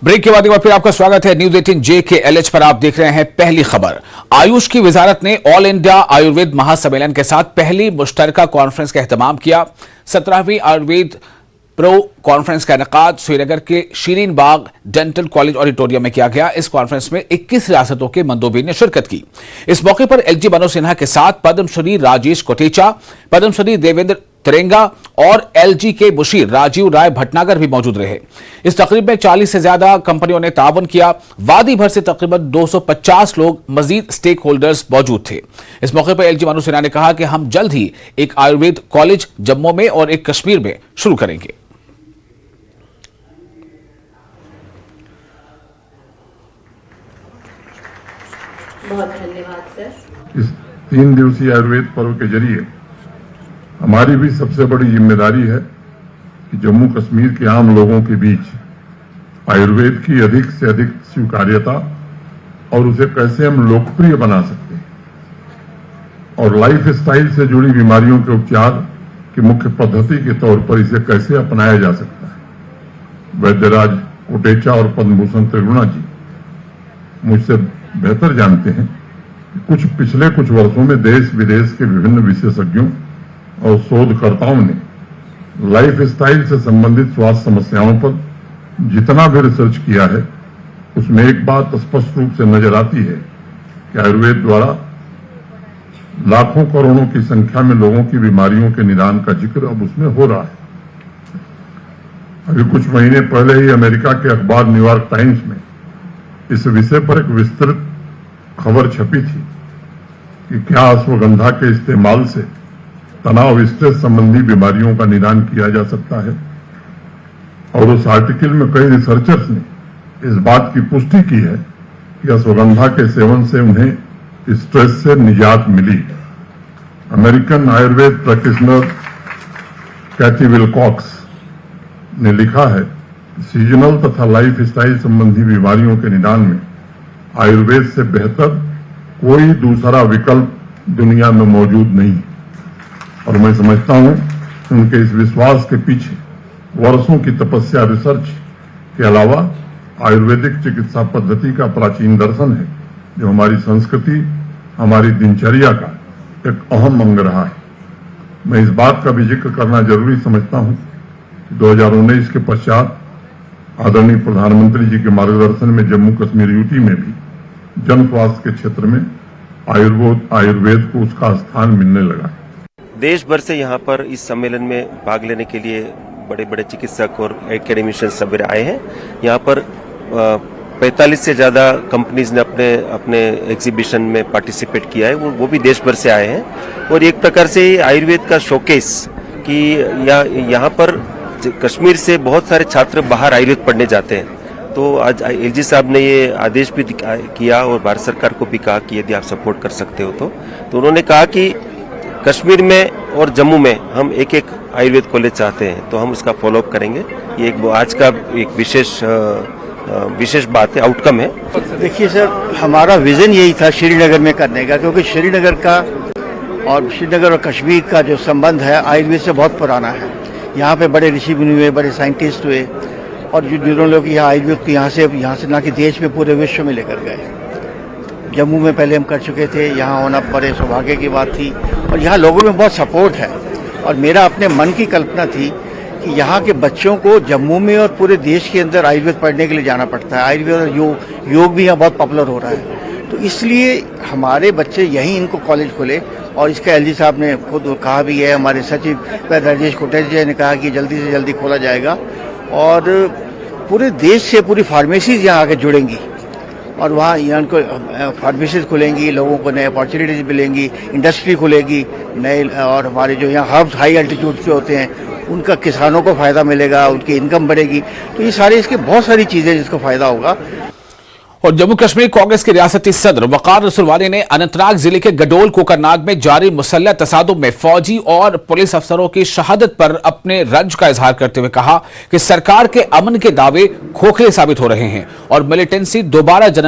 Break के बाद एक बार फिर आपका स्वागत है। न्यूज 18 जे के LH पर आप देख रहे हैं पहली खबर। आयुष की वजारत ने ऑल इंडिया आयुर्वेद महासम्मेलन के साथ पहली मुश्तरका कॉन्फ्रेंस का एहतमाम किया। 17वीं आयुर्वेद प्रो कॉन्फ्रेंस का इनेकाद श्रीनगर के शीरीन बाग डेंटल कॉलेज ऑडिटोरियम में किया गया। इस कॉन्फ्रेंस में 21 रियासतों के मंदोबीन ने शिरकत की। इस मौके पर LG मनोज सिन्हा के साथ पद्मश्री राजेश कोटेचा, पद्मश्री देवेंद्र तिरंगा और LG के मुशीर राजीव राय भटनागर भी मौजूद रहे। इस तकरीब में 40 से ज्यादा कंपनियों ने तावन किया। वादी भर से तकरीबन 250 लोग मजीद स्टेक होल्डर्स मौजूद थे। इस मौके पर LG मनोज सिन्हा ने कहा कि हम जल्द ही एक आयुर्वेद कॉलेज जम्मू में और एक कश्मीर में शुरू करेंगे। बहुत धन्यवाद सर। इस 3 दिवसीय आयुर्वेद पर्व के जरिए हमारी भी सबसे बड़ी जिम्मेदारी है कि जम्मू कश्मीर के आम लोगों के बीच आयुर्वेद की अधिक से अधिक स्वीकार्यता और उसे कैसे हम लोकप्रिय बना सकते हैं और लाइफ स्टाइल से जुड़ी बीमारियों के उपचार की मुख्य पद्धति के तौर पर इसे कैसे अपनाया जा सकता है। वैद्यराज कोटेचा और पद्मभूषण त्रिगुणा जी मुझसे बेहतर जानते हैं कि पिछले कुछ वर्षों में देश विदेश के विभिन्न विशेषज्ञों और शोधकर्ताओं ने लाइफ स्टाइल से संबंधित स्वास्थ्य समस्याओं पर जितना भी रिसर्च किया है उसमें एक बात स्पष्ट रूप से नजर आती है कि आयुर्वेद द्वारा लाखों करोड़ों की संख्या में लोगों की बीमारियों के निदान का जिक्र अब उसमें हो रहा है। अभी कुछ महीने पहले ही अमेरिका के अखबार न्यूयॉर्क टाइम्स में इस विषय पर एक विस्तृत खबर छपी थी कि क्या अश्वगंधा के इस्तेमाल से तनाव स्ट्रेस संबंधी बीमारियों का निदान किया जा सकता है। और उस आर्टिकल में कई रिसर्चर्स ने इस बात की पुष्टि की है कि अश्वगंधा के सेवन से उन्हें स्ट्रेस से निजात मिली। अमेरिकन आयुर्वेद प्रैक्टिशनर कैथी विलकॉक्स ने लिखा है कि सीजनल तथा लाइफ स्टाइल संबंधी बीमारियों के निदान में आयुर्वेद से बेहतर कोई दूसरा विकल्प दुनिया में मौजूद नहीं। और मैं समझता हूं कि उनके इस विश्वास के पीछे वर्षों की तपस्या, रिसर्च के अलावा आयुर्वेदिक चिकित्सा पद्धति का प्राचीन दर्शन है जो हमारी संस्कृति, हमारी दिनचर्या का एक अहम अंग रहा है। मैं इस बात का भी जिक्र करना जरूरी समझता हूं कि 2019 के पश्चात आदरणीय प्रधानमंत्री जी के मार्गदर्शन में जम्मू कश्मीर यूटी में भी जन स्वास्थ्य के क्षेत्र में आयुर्वेद को उसका स्थान मिलने लगा। देश भर से यहाँ पर इस सम्मेलन में भाग लेने के लिए बड़े बड़े चिकित्सक और एकेडमिशियन सभी आए हैं। यहाँ पर 45 से ज्यादा कंपनीज ने अपने एग्जीबिशन में पार्टिसिपेट किया है। वो भी देश भर से आए हैं और एक प्रकार से आयुर्वेद का शोकेस कि यहाँ पर कश्मीर से बहुत सारे छात्र बाहर आयुर्वेद पढ़ने जाते हैं। तो आज LG साहब ने ये आदेश भी किया और भारत सरकार को भी कहा कि यदि आप सपोर्ट कर सकते हो तो उन्होंने कहा कि कश्मीर में और जम्मू में हम एक आयुर्वेद कॉलेज चाहते हैं, तो हम उसका फॉलोअप करेंगे। ये आज का एक विशेष बात है, आउटकम है। देखिए सर, हमारा विजन यही था श्रीनगर में करने का, क्योंकि श्रीनगर और कश्मीर का जो संबंध है आयुर्वेद से बहुत पुराना है। यहाँ पे बड़े ऋषि मुनि हुए, बड़े साइंटिस्ट हुए और जिन्होंने लोग यहाँ आयुर्वेद को यहाँ से ना कि देश में पूरे विश्व में लेकर गए। जम्मू में पहले हम कर चुके थे, यहाँ होना बड़े सौभाग्य की बात थी और यहाँ लोगों में बहुत सपोर्ट है। और मेरा अपने मन की कल्पना थी कि यहाँ के बच्चों को जम्मू में और पूरे देश के अंदर आयुर्वेद पढ़ने के लिए जाना पड़ता है। आयुर्वेद और योग भी यहाँ बहुत पॉपुलर हो रहा है, तो इसलिए हमारे बच्चे यहीं इनको कॉलेज खोले। और इसका LG साहब ने खुद कहा भी है, हमारे सचिव राजेश कोटेचा ने कहा कि जल्दी से जल्दी खोला जाएगा और पूरे देश से पूरी फार्मेसीज यहाँ आके जुड़ेंगी और वहाँ यहाँ को फार्मेसीज खुलेंगी, लोगों को नए अपॉर्चुनिटीज मिलेंगी, इंडस्ट्री खुलेगी नए। और हमारे जो यहाँ हर्ब्स हाई एल्टीट्यूड के होते हैं उनका किसानों को फायदा मिलेगा, उनकी इनकम बढ़ेगी। तो ये सारी इसके बहुत सारी चीजें जिसको फायदा होगा। और जम्मू कश्मीर कांग्रेस के रियासती सदर वकार रसूलवानी ने अनंतनाग जिले के गडोल कोकरनाग में जारी मुसल्लह तसादुम में फौजी और पुलिस अफसरों की शहादत पर अपने रंज का इजहार करते हुए कहा कि सरकार के अमन के दावे खोखले साबित हो रहे हैं और मिलिटेंसी दोबारा जन्म